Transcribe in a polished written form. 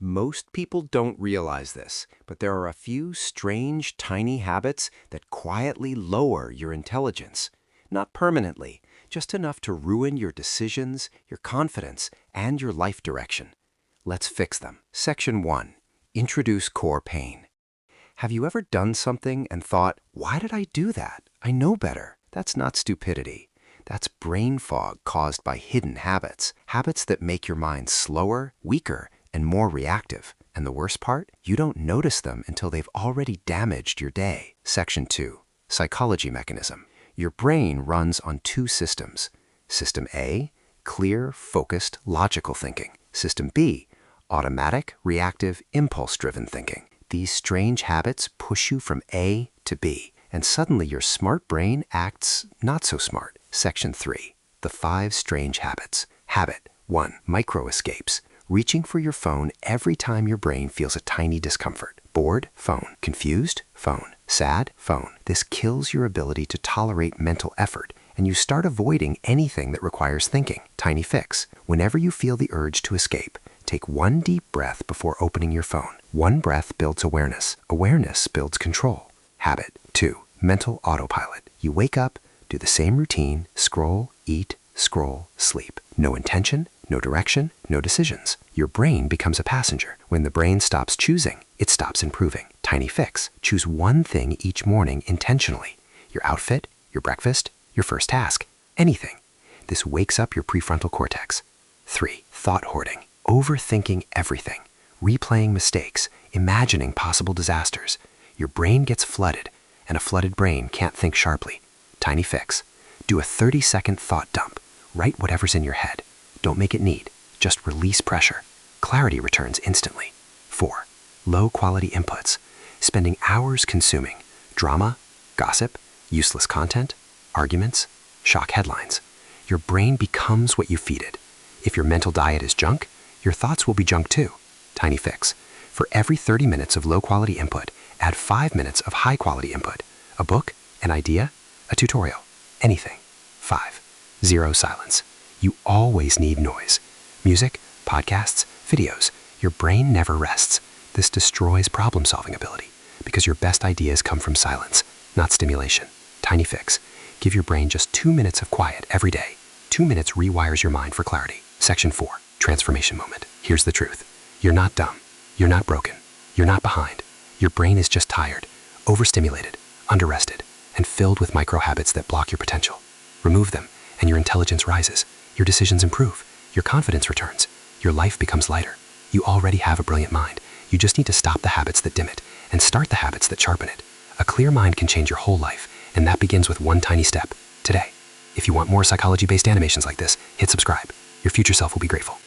Most people don't realize this, but there are a few strange, tiny habits that quietly lower your intelligence. Not permanently, just enough to ruin your decisions, your confidence, and your life direction. Let's fix them. Section 1. Introduce core pain. Have you ever done something and thought, why did I do that? I know better. That's not stupidity. That's brain fog caused by hidden habits. Habits that make your mind slower, weaker, and more reactive. And the worst part? You don't notice them until they've already damaged your day. Section 2. Psychology mechanism. Your brain runs on two systems. System A, clear, focused, logical thinking. System B, automatic, reactive, impulse-driven thinking. These strange habits push you from A to B, and suddenly your smart brain acts not so smart. Section 3. The 5 strange habits. Habit 1. Micro escapes. Reaching for your phone every time your brain feels a tiny discomfort. Bored? Phone. Confused? Phone. Sad? Phone. This kills your ability to tolerate mental effort, and you start avoiding anything that requires thinking. Tiny fix. Whenever you feel the urge to escape, take one deep breath before opening your phone. One breath builds awareness. Awareness builds control. Habit 2. Mental autopilot. You wake up, do the same routine, scroll, eat, scroll, sleep. No intention, no direction, no decisions. Your brain becomes a passenger. When the brain stops choosing, it stops improving. Tiny fix. Choose one thing each morning intentionally. Your outfit, your breakfast, your first task, anything. This wakes up your prefrontal cortex. 3. Thought hoarding. Overthinking everything. Replaying mistakes, imagining possible disasters. Your brain gets flooded, and a flooded brain can't think sharply. Tiny fix. Do a 30-second thought dump. Write whatever's in your head. Don't make it neat. Just release pressure. Clarity returns instantly. 4. Low-quality inputs. Spending hours consuming drama, gossip, useless content, arguments, shock headlines. Your brain becomes what you feed it. If your mental diet is junk, your thoughts will be junk too. Tiny fix. For every 30 minutes of low-quality input, add 5 minutes of high-quality input. A book, an idea, a tutorial, anything. 5. Zero silence. You always need noise. Music, podcasts, videos. Your brain never rests. This destroys problem-solving ability because your best ideas come from silence, not stimulation. Tiny fix. Give your brain just 2 minutes of quiet every day. 2 minutes rewires your mind for clarity. Section 4. Transformation moment. Here's the truth. You're not dumb. You're not broken. You're not behind. Your brain is just tired, overstimulated, underrested, and filled with micro habits that block your potential. Remove them, and your intelligence rises. Your decisions improve. Your confidence returns. Your life becomes lighter. You already have a brilliant mind. You just need to stop the habits that dim it and start the habits that sharpen it. A clear mind can change your whole life, and that begins with one tiny step, today. If you want more psychology-based animations like this, hit subscribe. Your future self will be grateful.